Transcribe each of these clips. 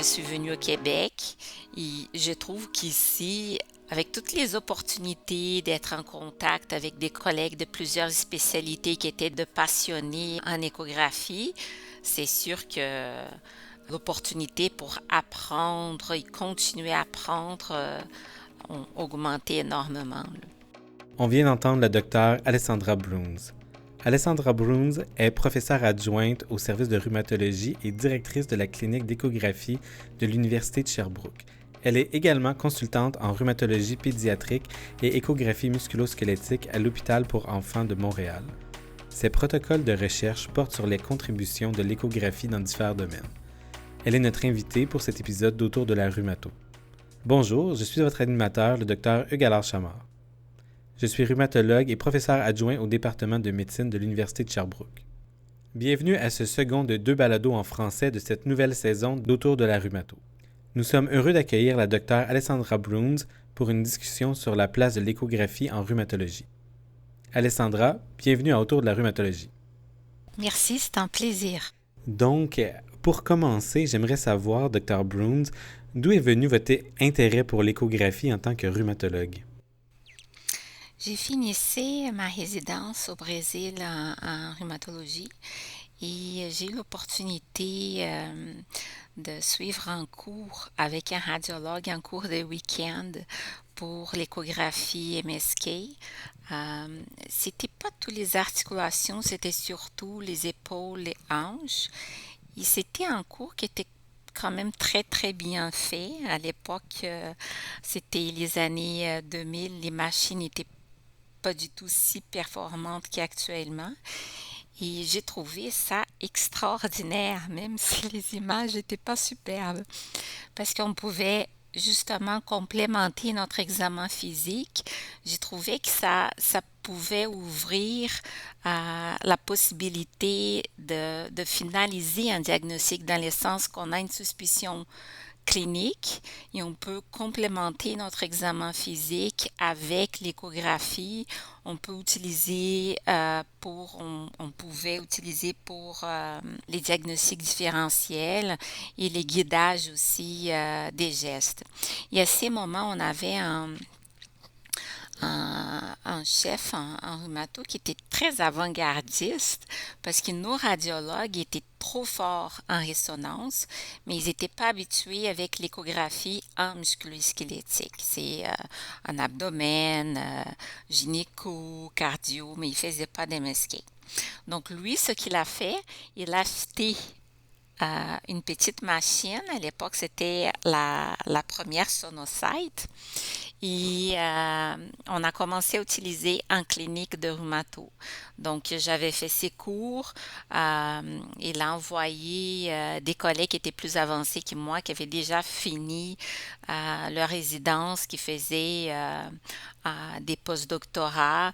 je suis venue au Québec et je trouve qu'ici, avec toutes les opportunités d'être en contact avec des collègues de plusieurs spécialités qui étaient de passionnés en échographie, c'est sûr que l'opportunité pour apprendre et continuer à apprendre ont augmenté énormément, là. On vient d'entendre la docteure Alessandra Bruns. Alessandra Bruns est professeure adjointe au service de rhumatologie et directrice de la clinique d'échographie de l'Université de Sherbrooke. Elle est également consultante en rhumatologie pédiatrique et échographie musculo-squelettique à l'Hôpital pour enfants de Montréal. Ses protocoles de recherche portent sur les contributions de l'échographie dans divers domaines. Elle est notre invitée pour cet épisode d'Autour de la rhumato. Bonjour, je suis votre animateur, le docteur Hugues Allard-Chamard. Je suis rhumatologue et professeur adjoint au département de médecine de l'Université de Sherbrooke. Bienvenue à ce second de 2 balados en français de cette nouvelle saison d'Autour de la rhumato. Nous sommes heureux d'accueillir la docteure Alessandra Bruns pour une discussion sur la place de l'échographie en rhumatologie. Alessandra, bienvenue à Autour de la rhumatologie. Merci, c'est un plaisir. Donc, pour commencer, j'aimerais savoir, docteur Bruns, d'où est venu votre intérêt pour l'échographie en tant que rhumatologue? J'ai finissé ma résidence au Brésil en rhumatologie et j'ai eu l'opportunité de suivre un cours avec un radiologue, un cours de week-end pour l'échographie MSK. C'était pas toutes les articulations, c'était surtout les épaules, les hanches. Et c'était un cours qui était quand même très très bien fait. À l'époque, c'était les années 2000, les machines n'étaient pas du tout si performante qu'actuellement. Et j'ai trouvé ça extraordinaire, même si les images n'étaient pas superbes, parce qu'on pouvait justement complémenter notre examen physique. J'ai trouvé que ça pouvait ouvrir la possibilité de finaliser un diagnostic dans le sens qu'on a une suspicion clinique et on peut complémenter notre examen physique avec l'échographie. On peut utiliser on pouvait utiliser pour les diagnostics différentiels et les guidages aussi des gestes. Et à ces moments, on avait un chef en rhumato qui était très avant-gardiste parce que nos radiologues étaient trop forts en résonance, mais ils n'étaient pas habitués avec l'échographie en musculo-squelettique. C'est un abdomen, gynéco, cardio, mais il ne faisait pas d'MSK. Donc lui, ce qu'il a fait, il a acheté une petite machine. À l'époque, c'était la première Sonosite. Et on a commencé à utiliser en clinique de rhumato. Donc, j'avais fait ces cours. Il a envoyé des collègues qui étaient plus avancés que moi, qui avaient déjà fini leur résidence, qui faisaient des postdoctorats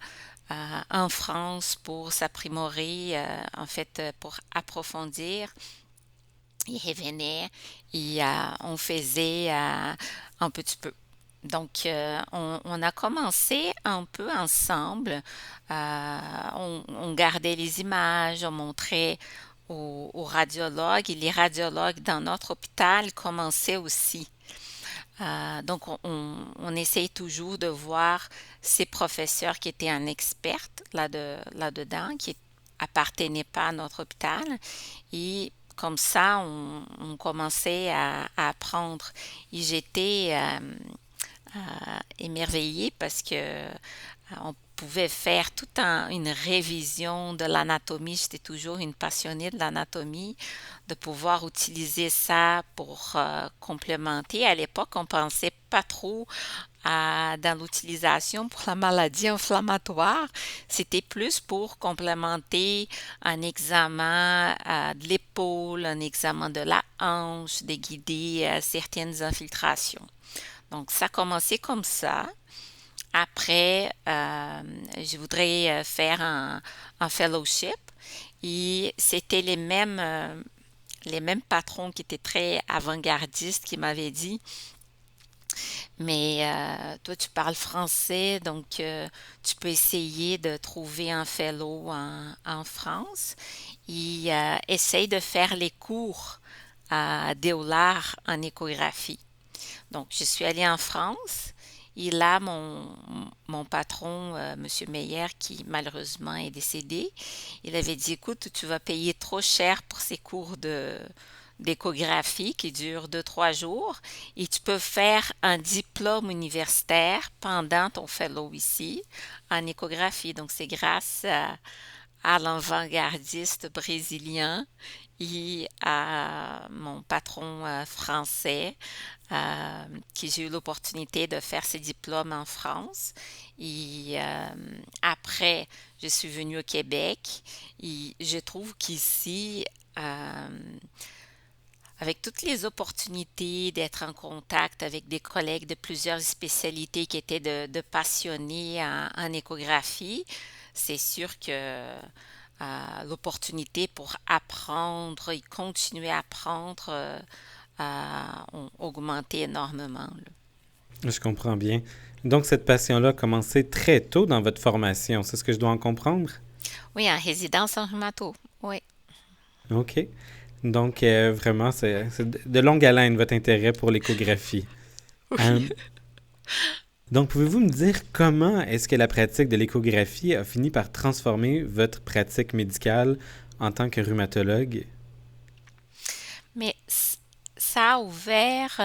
en France pour s'apprimorer, en fait, pour approfondir. Il revenait et on faisait un petit peu. Donc, on a commencé un peu ensemble. On gardait les images, on montrait aux radiologues et les radiologues dans notre hôpital commençaient aussi. Donc, on essaye toujours de voir ces professeurs qui étaient un expert là-dedans, qui appartenaient pas à notre hôpital. Et comme ça, on commençait à apprendre. Et j'étais émerveillée parce que on pouvait faire toute une révision de l'anatomie. J'étais toujours une passionnée de l'anatomie, de pouvoir utiliser ça pour complémenter. À l'époque, on pensait pas trop dans l'utilisation pour la maladie inflammatoire. C'était plus pour complémenter un examen de l'épaule, un examen de la hanche, de guider certaines infiltrations. Donc, ça a commencé comme ça. Après, je voudrais faire un fellowship et c'était les mêmes patrons qui étaient très avant-gardistes qui m'avaient dit, mais toi tu parles français, donc tu peux essayer de trouver un fellow en France et essaye de faire les cours à Déoulard en échographie. Donc, je suis allée en France. Et là, mon patron, Monsieur Meyer, qui malheureusement est décédé, il avait dit, écoute, tu vas payer trop cher pour ces cours d'échographie qui durent 2, 3 jours et tu peux faire un diplôme universitaire pendant ton fellow ici en échographie. Donc, c'est grâce à l'avant-gardiste brésilien et à mon patron français que j'ai eu l'opportunité de faire ces diplômes en France. Et après, je suis venue au Québec et je trouve qu'ici, euh, avec toutes les opportunités d'être en contact avec des collègues de plusieurs spécialités qui étaient de passionnés en échographie, c'est sûr que l'opportunité pour apprendre et continuer à apprendre ont augmenté énormément, là. Je comprends bien. Donc, cette passion-là a commencé très tôt dans votre formation, c'est ce que je dois en comprendre? Oui, en résidence en rhumato. Oui. OK. Donc, vraiment, c'est de longue haleine votre intérêt pour l'échographie. Euh, Oui. donc, pouvez-vous me dire comment est-ce que la pratique de l'échographie a fini par transformer votre pratique médicale en tant que rhumatologue? Mais ça a ouvert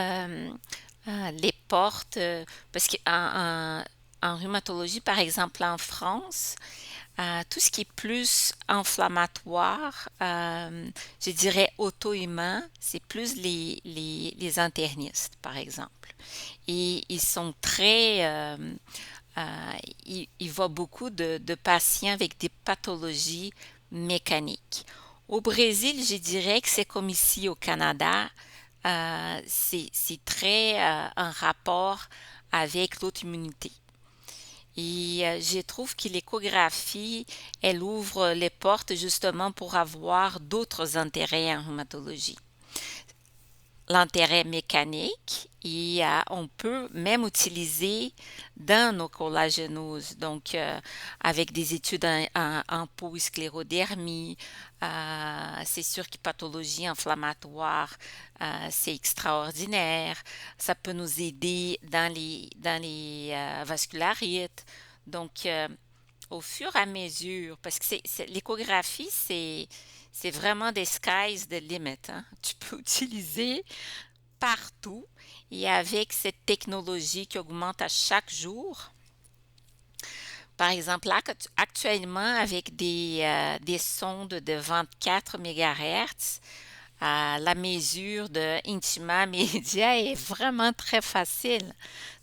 les portes parce en rhumatologie, par exemple en France, tout ce qui est plus inflammatoire, je dirais auto-immun, c'est plus les internistes, par exemple. Et ils sont très... ils voient beaucoup de patients avec des pathologies mécaniques. Au Brésil, je dirais que c'est comme ici au Canada, c'est très en rapport avec l'auto-immunité. Et je trouve que l'échographie, elle ouvre les portes justement pour avoir d'autres intérêts en rhumatologie. L'intérêt mécanique et on peut même utiliser dans nos collagénoses, donc avec des études en peau et sclérodermie, c'est sûr que pathologie inflammatoire, c'est extraordinaire. Ça peut nous aider dans les vascularites. Donc, au fur et à mesure, parce que l'échographie, c'est vraiment des skies the limit, hein. Tu peux utiliser partout et avec cette technologie qui augmente à chaque jour. Par exemple, là, actuellement, avec des sondes de 24 MHz, la mesure de Intima Media est vraiment très facile.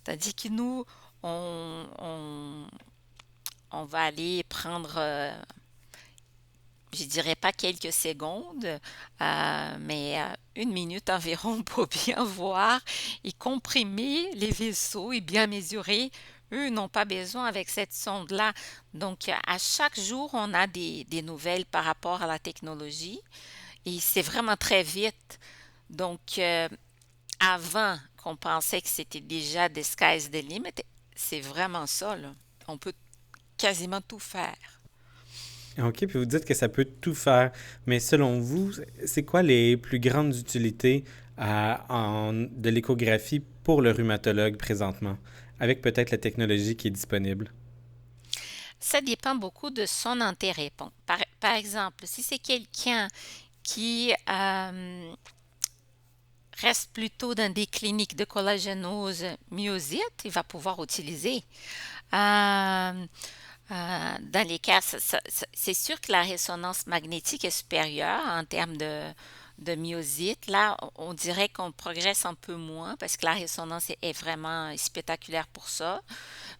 Tandis que nous, on, on va aller prendre je dirais pas quelques secondes, mais 1 minute environ pour bien voir et comprimer les vaisseaux et bien mesurer. Eux n'ont pas besoin avec cette sonde-là. Donc, à chaque jour, on a des nouvelles par rapport à la technologie et c'est vraiment très vite. Donc, avant qu'on pensait que c'était déjà des sky's the limit, c'est vraiment ça, là. On peut quasiment tout faire. OK, puis vous dites que ça peut tout faire, mais selon vous, c'est quoi les plus grandes utilités de l'échographie pour le rhumatologue présentement, avec peut-être la technologie qui est disponible? Ça dépend beaucoup de son intérêt. Bon, par exemple, si c'est quelqu'un qui reste plutôt dans des cliniques de collagénose myosite, il va pouvoir utiliser. Euh, dans les cas, c'est sûr que la résonance magnétique est supérieure en termes de myosite. Là, on dirait qu'on progresse un peu moins parce que la résonance est vraiment spectaculaire pour ça,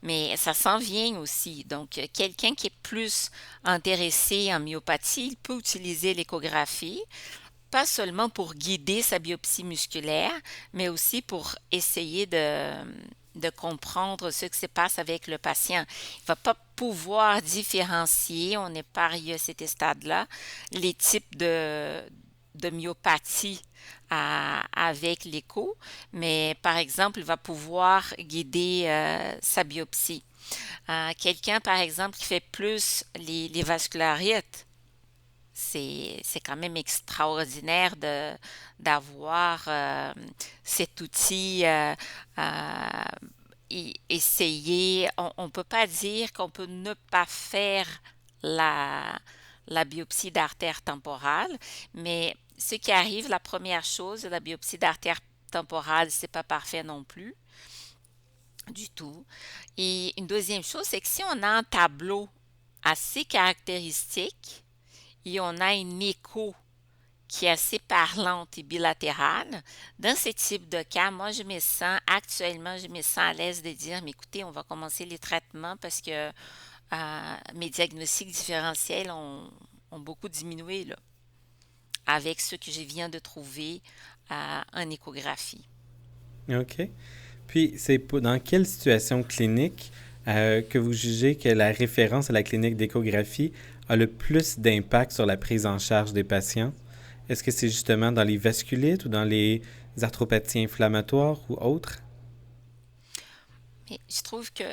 mais ça s'en vient aussi. Donc, quelqu'un qui est plus intéressé en myopathie, il peut utiliser l'échographie, pas seulement pour guider sa biopsie musculaire, mais aussi pour essayer de comprendre ce qui se passe avec le patient. Il ne va pas pouvoir différencier, on n'est pas arrivé à cet stade-là, les types de myopathie avec l'écho, mais par exemple, il va pouvoir guider sa biopsie. Quelqu'un, par exemple, qui fait plus les vascularites, C'est quand même extraordinaire d'avoir cet outil euh, essayer. On ne peut pas dire qu'on peut ne pas faire la, la biopsie d'artère temporale, mais ce qui arrive, la première chose, la biopsie d'artère temporale, c'est pas parfait non plus, du tout. Et une deuxième chose, c'est que si on a un tableau assez caractéristique et on a une écho qui est assez parlante et bilatérale, dans ce type de cas, moi, actuellement, je me sens à l'aise de dire, mais écoutez, on va commencer les traitements parce que mes diagnostics différentiels ont beaucoup diminué là, avec ce que je viens de trouver en échographie. OK. Puis, dans quelle situation clinique que vous jugez que la référence à la clinique d'échographie a le plus d'impact sur la prise en charge des patients? Est-ce que c'est justement dans les vasculites ou dans les arthropathies inflammatoires ou autres? Mais je trouve que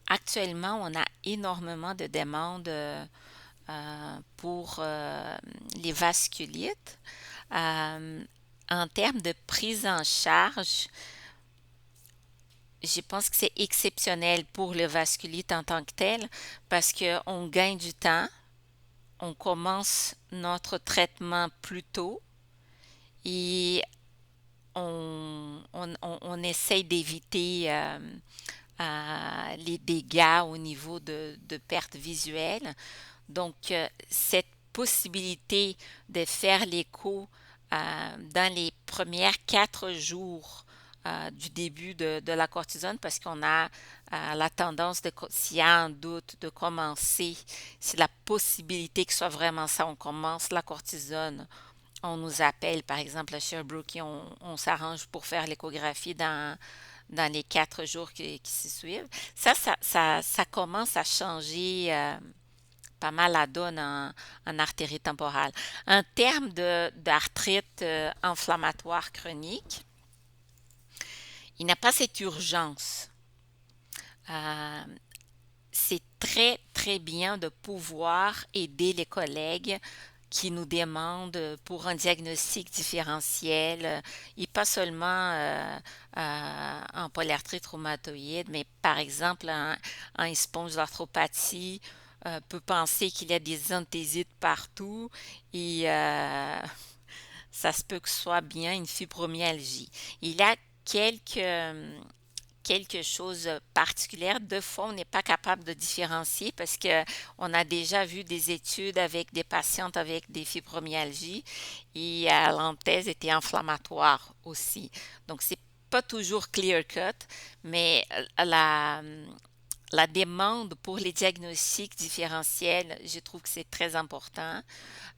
actuellement, on a énormément de demandes pour les vasculites. Euh, En termes de prise en charge, je pense que c'est exceptionnel pour le vasculite en tant que tel parce qu'on gagne du temps, on commence notre traitement plus tôt et on essaye d'éviter les dégâts au niveau de pertes visuelles. Donc, cette possibilité de faire l'écho dans les premières 4 jours du début de la cortisone, parce qu'on a la tendance, s'il y a un doute, de commencer, c'est la possibilité que ce soit vraiment ça, on commence la cortisone, on nous appelle par exemple à Sherbrooke et on s'arrange pour faire l'échographie dans les 4 jours qui se suivent. Ça commence à changer pas mal la donne en artère temporale. En termes d'arthrite inflammatoire chronique, il n'y a pas cette urgence. Euh, c'est très, très bien de pouvoir aider les collègues qui nous demandent pour un diagnostic différentiel, et pas seulement en polyarthrite rhumatoïde, mais par exemple en spondylarthropathie, peut penser qu'il y a des anthésites partout et ça se peut que ce soit bien une fibromyalgie. Il y a quelque chose de particulier. De fois, on n'est pas capable de différencier parce que on a déjà vu des études avec des patientes avec des fibromyalgies et l'anthèse était inflammatoire aussi. Donc, c'est pas toujours clear cut, mais la demande pour les diagnostics différentiels, je trouve que c'est très important.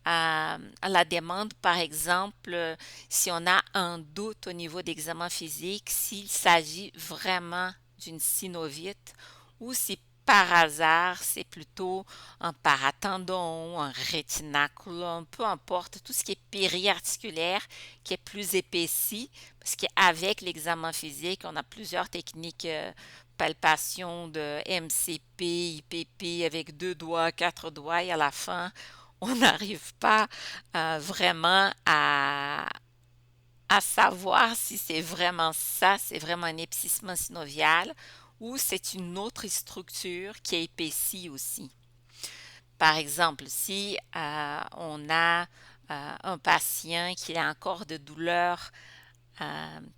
À la demande, par exemple, si on a un doute au niveau d'examen physique, s'il s'agit vraiment d'une synovite ou si par hasard c'est plutôt un paratendon, un rétinaculum, peu importe, tout ce qui est périarticulaire, qui est plus épaissi, parce qu'avec l'examen physique, on a plusieurs techniques palpation de MCP, IPP avec 2 doigts, 4 doigts et à la fin, on n'arrive pas vraiment à savoir si c'est vraiment ça, c'est vraiment un épaississement synovial ou c'est une autre structure qui est épaissie aussi. Par exemple, si on a un patient qui a encore de douleurs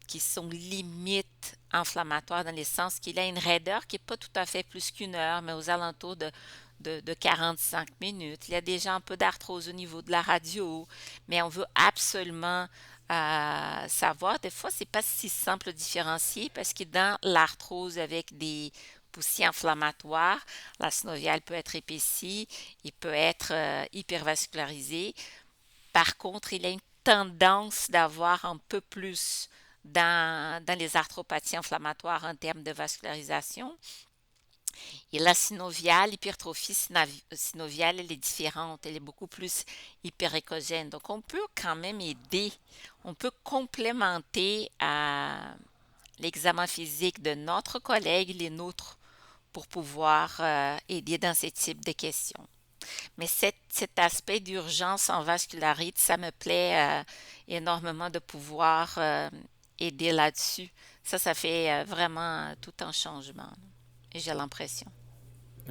qui sont limite inflammatoires dans le sens qu'il a une raideur qui n'est pas tout à fait plus qu'une heure, mais aux alentours de 45 minutes. Il y a déjà un peu d'arthrose au niveau de la radio, mais on veut absolument savoir. Des fois, c'est pas si simple de différencier parce que dans l'arthrose avec des poussies inflammatoires, la synoviale peut être épaissie, il peut être hypervascularisé. Par contre, il a une tendance d'avoir un peu plus dans les arthropathies inflammatoires en termes de vascularisation. Et la synoviale, l'hypertrophie synoviale, elle est différente, elle est beaucoup plus hyperécogène. Donc, on peut quand même aider, on peut complémenter l'examen physique de notre collègue, les nôtres, pour pouvoir aider dans ce type de questions. Mais cet aspect d'urgence en vascularite, ça me plaît énormément de pouvoir aider là-dessus. Ça fait vraiment tout un changement, j'ai l'impression.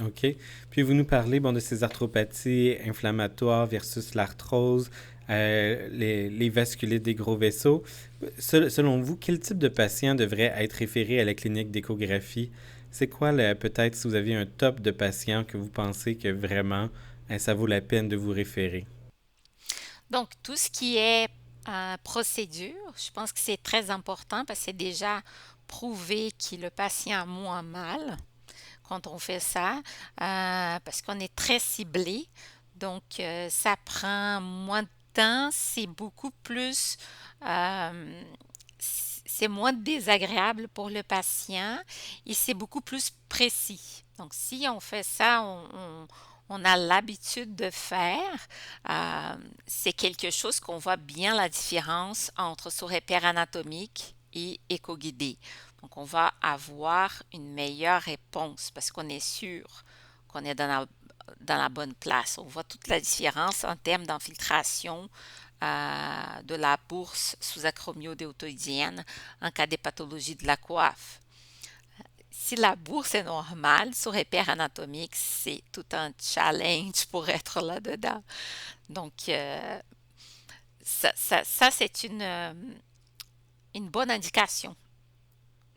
OK. Puis vous nous parlez bon, de ces arthropathies inflammatoires versus l'arthrose, les vasculites des gros vaisseaux. Selon vous, quel type de patient devrait être référé à la clinique d'échographie? C'est quoi, peut-être, si vous avez un top de patients que vous pensez que vraiment ça vaut la peine de vous référer? Donc, tout ce qui est procédure, je pense que c'est très important parce que c'est déjà prouvé que le patient a moins mal quand on fait ça, parce qu'on est très ciblé. Donc, ça prend moins de temps, c'est beaucoup plus, euh, c'est moins désagréable pour le patient et c'est beaucoup plus précis. Donc, si on fait ça, on a l'habitude de faire, euh, c'est quelque chose qu'on voit bien la différence entre son repère anatomique et éco-guidé. Donc, on va avoir une meilleure réponse parce qu'on est sûr qu'on est dans la bonne place. On voit toute la différence en termes d'infiltration de la bourse sous-acromiodéotoïdienne en cas de pathologie de la coiffe. Si la bourse est normale, son repère anatomique, c'est tout un challenge pour être là-dedans. Donc, ça c'est une bonne indication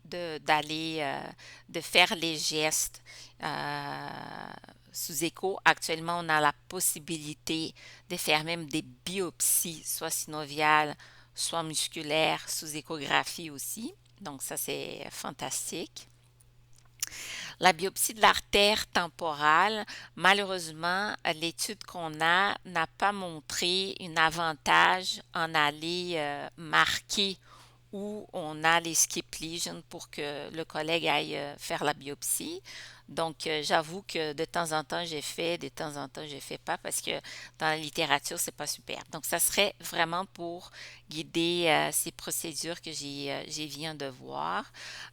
d'aller, de faire les gestes euh, sous écho. Actuellement, on a la possibilité de faire même des biopsies, soit synoviales, soit musculaires, sous échographie aussi. Donc ça, c'est fantastique. La biopsie de l'artère temporale, malheureusement, l'étude qu'on a n'a pas montré un avantage en aller marquer où on a les skip lesions pour que le collègue aille faire la biopsie. Donc, j'avoue que de temps en temps, j'ai fait, de temps en temps, je fais pas parce que dans la littérature, c'est pas super. Donc, ça serait vraiment pour guider ces procédures que j'ai viens de voir,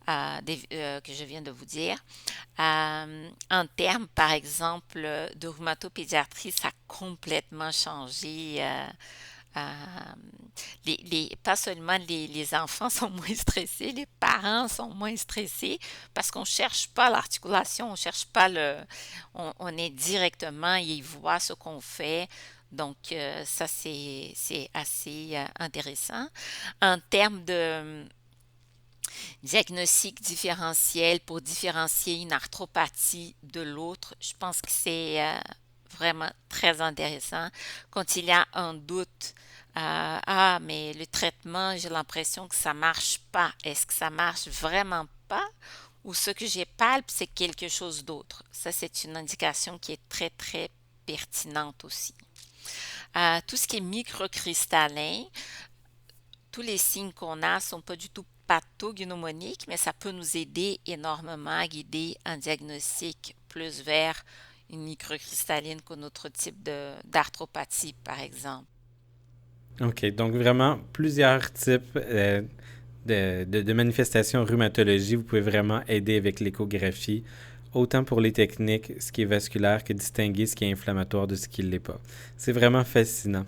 que je viens de vous dire. En termes, par exemple, de rhumatopédiatrie, ça a complètement changé. Euh, pas seulement les enfants sont moins stressés, les parents sont moins stressés parce qu'on ne cherche pas l'articulation, on cherche pas on est directement, ils voient ce qu'on fait. Donc, ça, c'est assez intéressant. En termes de diagnostic différentiel pour différencier une arthropathie de l'autre, je pense que c'est vraiment très intéressant. Quand il y a un doute, mais le traitement, j'ai l'impression que ça marche pas. Est-ce que ça marche vraiment pas? Ou ce que j'ai palpe, c'est quelque chose d'autre. Ça, c'est une indication qui est très, très pertinente aussi. Tout ce qui est microcristallin, tous les signes qu'on a sont pas du tout pathognomoniques, mais ça peut nous aider énormément à guider un diagnostic plus vers une microcristalline qu'un autre type d'arthropathie, par exemple. OK, donc vraiment plusieurs types de manifestations rhumatologie. Vous pouvez vraiment aider avec l'échographie, autant pour les techniques, ce qui est vasculaire, que distinguer ce qui est inflammatoire de ce qui ne l'est pas. C'est vraiment fascinant.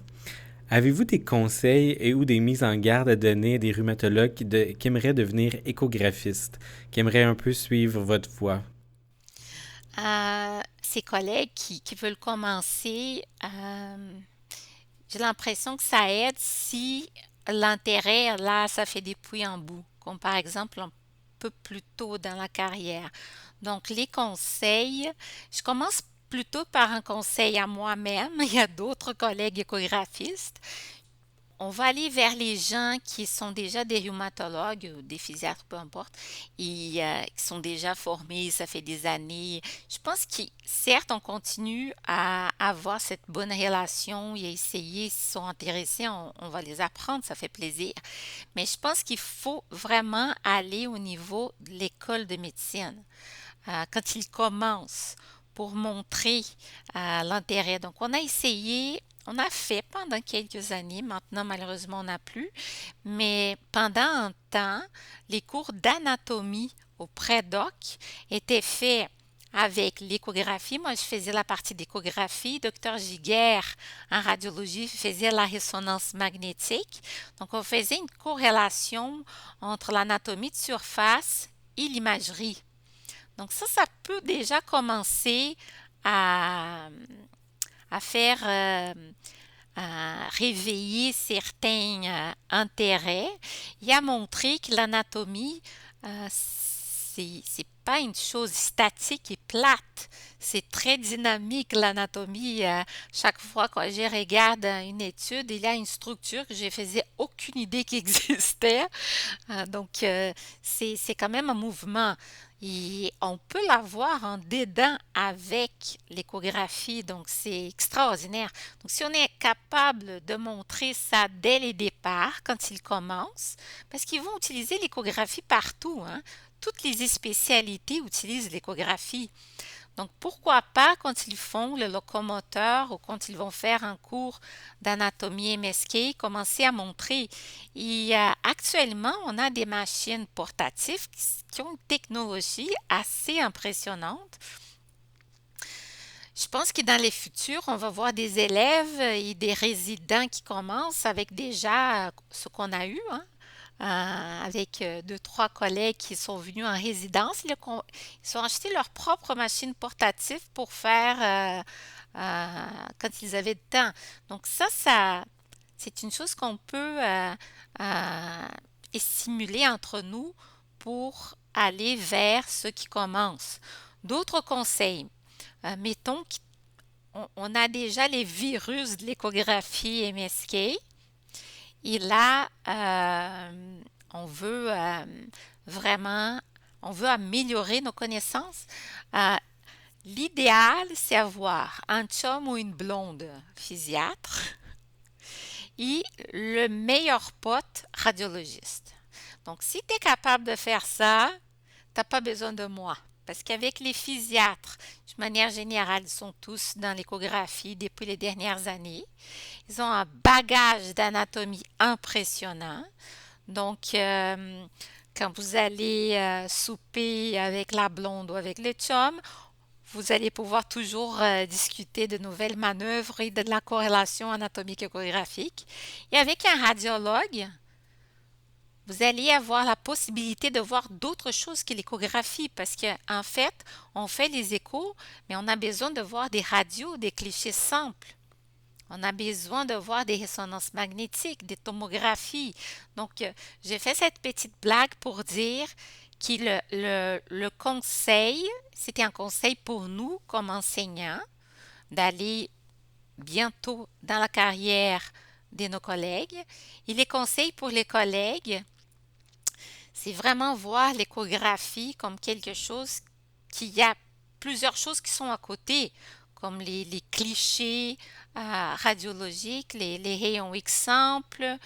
Avez-vous des conseils et ou des mises en garde à donner à des rhumatologues qui aimeraient devenir échographistes, qui aimeraient un peu suivre votre voie? Ces collègues qui veulent commencer, j'ai l'impression que ça aide si l'intérêt, là, ça fait des puits en bout, comme par exemple un peu plus tôt dans la carrière. Donc, les conseils, je commence plutôt par un conseil à moi-même. Il y a d'autres collègues échographistes. On va aller vers les gens qui sont déjà des rhumatologues ou des physiatres, peu importe, et qui sont déjà formés, ça fait des années. Je pense que certes, on continue à avoir cette bonne relation et à essayer, s'ils sont intéressés, on va les apprendre, ça fait plaisir. Mais je pense qu'il faut vraiment aller au niveau de l'école de médecine quand ils commencent pour montrer l'intérêt. Donc, on a essayé, on a fait pendant quelques années, maintenant malheureusement on n'a plus, mais pendant un temps, les cours d'anatomie au prédoc étaient faits avec l'échographie. Moi, je faisais la partie d'échographie. Docteur Giguère, en radiologie, faisait la résonance magnétique. Donc, on faisait une corrélation entre l'anatomie de surface et l'imagerie. Donc, ça peut déjà commencer à, à faire à réveiller certains intérêts et à montrer que l'anatomie, c'est pas une chose statique et plate. C'est très dynamique l'anatomie. Chaque fois que je regarde une étude, il y a une structure que je faisais aucune idée qui existait. Donc, c'est quand même un mouvement. Et on peut l'avoir en dedans avec l'échographie, donc c'est extraordinaire. Donc, si on est capable de montrer ça dès les départs, quand ils commencent, parce qu'ils vont utiliser l'échographie partout, hein. Toutes les spécialités utilisent l'échographie. Donc, pourquoi pas quand ils font le locomoteur ou quand ils vont faire un cours d'anatomie MSK, commencer à montrer. Et actuellement, on a des machines portatives qui ont une technologie assez impressionnante. Je pense que dans les futurs, on va voir des élèves et des résidents qui commencent avec déjà ce qu'on a eu, hein, avec deux, trois collègues qui sont venus en résidence. Ils ont acheté leur propre machine portative pour faire quand ils avaient le temps. Donc ça, c'est une chose qu'on peut euh, simuler entre nous pour aller vers ceux qui commencent. D'autres conseils. Mettons qu'on a déjà les virus de l'échographie MSK. Et là, on veut vraiment, on veut améliorer nos connaissances. Euh, L'idéal, c'est avoir un chum ou une blonde physiatre et le meilleur pote radiologiste. Donc, si tu es capable de faire ça, tu n'as pas besoin de moi. Parce qu'avec les physiatres, de manière générale, ils sont tous dans l'échographie depuis les dernières années. Ils ont un bagage d'anatomie impressionnant. Donc, quand vous allez souper avec la blonde ou avec le chum, vous allez pouvoir toujours discuter de nouvelles manœuvres et de la corrélation anatomique échographique. Et avec un radiologue, vous allez avoir la possibilité de voir d'autres choses que l'échographie parce qu'en fait, on fait les échos, mais on a besoin de voir des radios, des clichés simples. On a besoin de voir des résonances magnétiques, des tomographies. Donc, j'ai fait cette petite blague pour dire que le conseil, c'était un conseil pour nous comme enseignants d'aller bientôt dans la carrière de nos collègues. Et les conseils pour les collègues, c'est vraiment voir l'échographie comme quelque chose qui y a plusieurs choses qui sont à côté, comme les clichés radiologiques, les rayons X simples,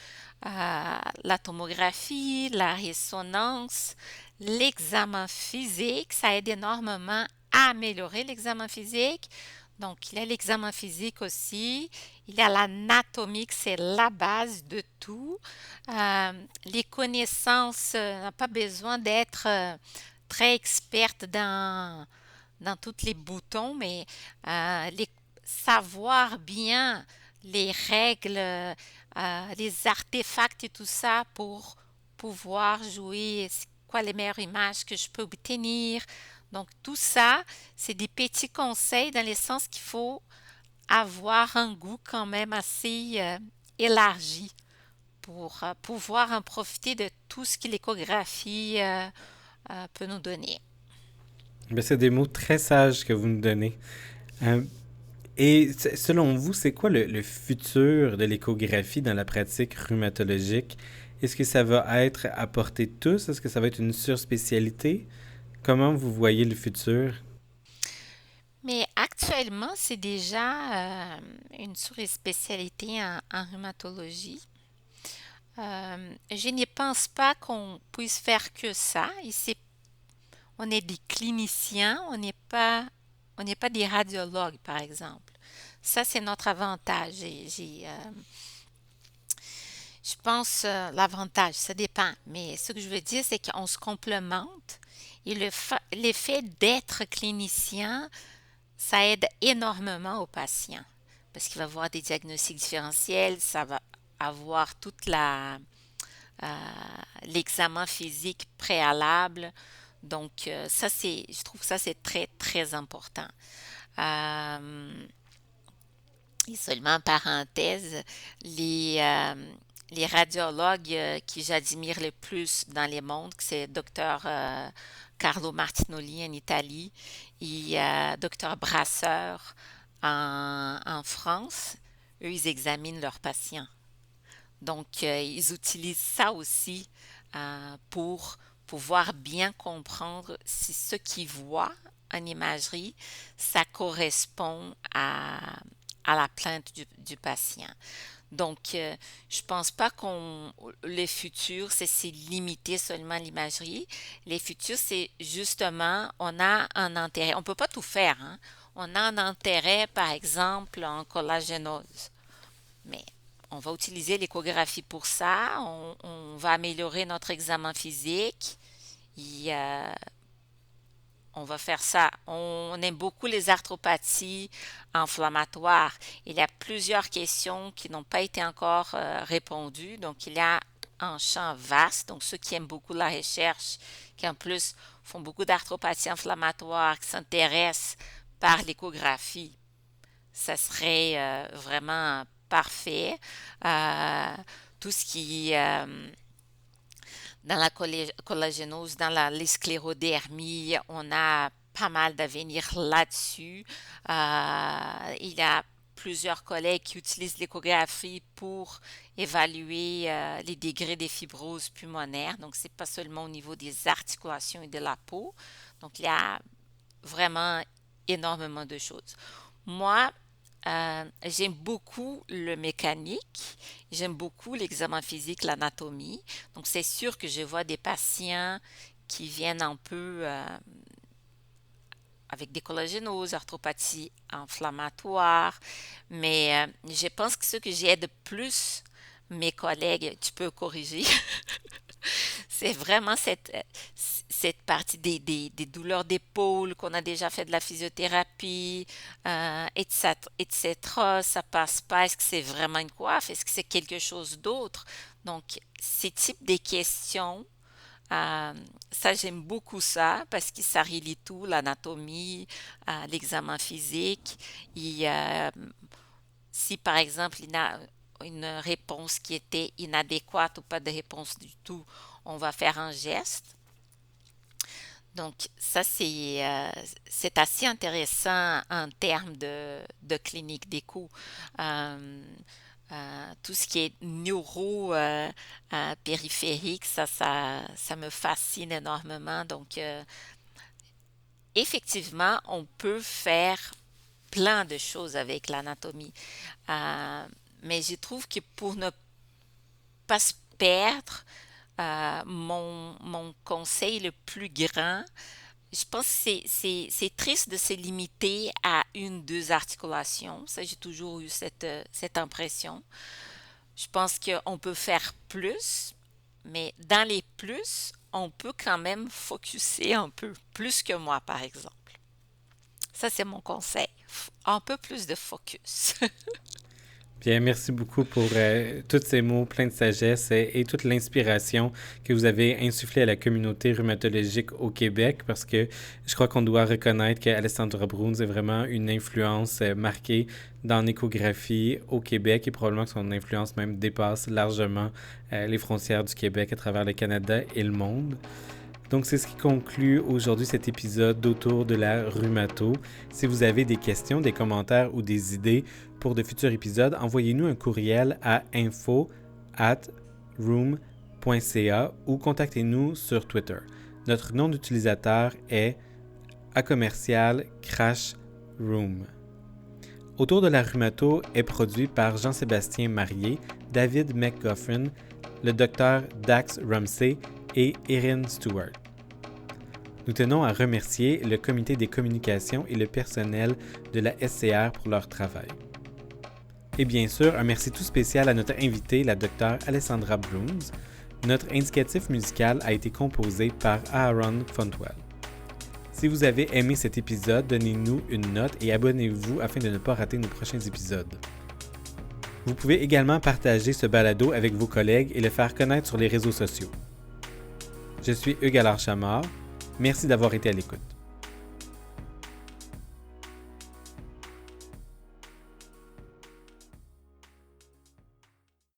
la tomographie, la résonance, l'examen physique. Ça aide énormément à améliorer l'examen physique. Donc, il y a l'examen physique aussi. Il y a l'anatomique, c'est la base de tout. Les connaissances, on n'a pas besoin d'être très experte dans tous les boutons, mais savoir bien les règles, les artefacts et tout ça pour pouvoir jouer, c'est quoi les meilleures images que je peux obtenir. Donc tout ça, c'est des petits conseils dans le sens qu'il faut avoir un goût quand même assez élargi pour pouvoir en profiter de tout ce que l'échographie peut nous donner. Ben, c'est des mots très sages que vous nous donnez. Euh, et selon vous, c'est quoi le futur de l'échographie dans la pratique rhumatologique? Est-ce que ça va être à portée de tous? Est-ce que ça va être une surspécialité? Comment vous voyez le futur? Mais actuellement, c'est déjà une sous-spécialité en rhumatologie. Je ne pense pas qu'on puisse faire que ça. Ici, on est des cliniciens, on n'est pas des radiologues, par exemple. Ça, c'est notre avantage. Je pense l'avantage, ça dépend. Mais ce que je veux dire, c'est qu'on se complémente Et l'effet d'être clinicien, ça aide énormément aux patients parce qu'il va avoir des diagnostics différentiels, ça va avoir toute l'examen physique préalable. Donc, je trouve que ça, c'est très, très important. Euh, et seulement en parenthèse, les radiologues qui j'admire le plus dans les mondes, c'est Dr Carlo Martinoli en Italie et Dr Brasseur en France. Eux, ils examinent leurs patients. Donc, ils utilisent ça aussi pour pouvoir bien comprendre si ce qu'ils voient en imagerie, ça correspond à la plainte du patient. Donc, je pense pas qu'on les futurs, c'est limité seulement à l'imagerie. Les futurs, c'est justement, on a un intérêt. On peut pas tout faire, hein. On a un intérêt, par exemple, en collagénose. Mais on va utiliser l'échographie pour ça. On va améliorer notre examen physique. Et, on va faire ça. On aime beaucoup les arthropathies inflammatoires. Il y a plusieurs questions qui n'ont pas été encore répondues. Donc, il y a un champ vaste. Donc, ceux qui aiment beaucoup la recherche, qui en plus font beaucoup d'arthropathies inflammatoires, qui s'intéressent par l'échographie, ça serait vraiment parfait. Euh, tout ce qui dans la collagénose, dans les sclérodermies, on a pas mal d'avenir là-dessus. Il y a plusieurs collègues qui utilisent l'échographie pour évaluer les degrés des fibroses pulmonaires. Donc, c'est pas seulement au niveau des articulations et de la peau. Donc, il y a vraiment énormément de choses. Moi, j'aime beaucoup le mécanique, j'aime beaucoup l'examen physique, l'anatomie. Donc, c'est sûr que je vois des patients qui viennent un peu avec des collagénoses, arthropathie inflammatoire, mais je pense que ce que j'aide plus mes collègues, tu peux corriger, c'est vraiment cette partie des douleurs d'épaule qu'on a déjà fait de la physiothérapie, etc., etc. Ça passe pas. Est-ce que c'est vraiment une coiffe? Est-ce que c'est quelque chose d'autre? Donc, ces types de questions, euh, ça, j'aime beaucoup ça parce que ça relie tout, l'anatomie, l'examen physique. Et si, par exemple, il y a une réponse qui était inadéquate ou pas de réponse du tout, on va faire un geste. Donc, ça, c'est assez intéressant en termes de clinique d'écho. Euh, tout ce qui est neuro périphérique, ça me fascine énormément. Donc, effectivement, on peut faire plein de choses avec l'anatomie. Euh, mais je trouve que pour ne pas se perdre, mon conseil le plus grand, je pense que c'est triste de se limiter à une, deux articulations. Ça, j'ai toujours eu cette impression. Je pense qu'on peut faire plus, mais dans les plus, on peut quand même focuser un peu, plus que moi, par exemple. Ça, c'est mon conseil. Un peu plus de focus. Bien, merci beaucoup pour tous ces mots pleins de sagesse et toute l'inspiration que vous avez insufflée à la communauté rhumatologique au Québec, parce que je crois qu'on doit reconnaître qu'Alessandra Bruns est vraiment une influence marquée dans l'échographie au Québec, et probablement que son influence même dépasse largement les frontières du Québec à travers le Canada et le monde. Donc, c'est ce qui conclut aujourd'hui cet épisode d'Autour de la rhumato. Si vous avez des questions, des commentaires ou des idées pour de futurs épisodes, envoyez-nous un courriel à info@room.ca ou contactez-nous sur Twitter. Notre nom d'utilisateur est @crashroom. Autour de la rhumato est produit par Jean-Sébastien Marié, David McGoffin, le docteur Dax Rumsey et Erin Stewart. Nous tenons à remercier le comité des communications et le personnel de la SCR pour leur travail. Et bien sûr, un merci tout spécial à notre invitée, la docteure Alessandra Bruns. Notre indicatif musical a été composé par Aaron Fontwell. Si vous avez aimé cet épisode, donnez-nous une note et abonnez-vous afin de ne pas rater nos prochains épisodes. Vous pouvez également partager ce balado avec vos collègues et le faire connaître sur les réseaux sociaux. Je suis Hugues Allard-Chamard. Merci d'avoir été à l'écoute.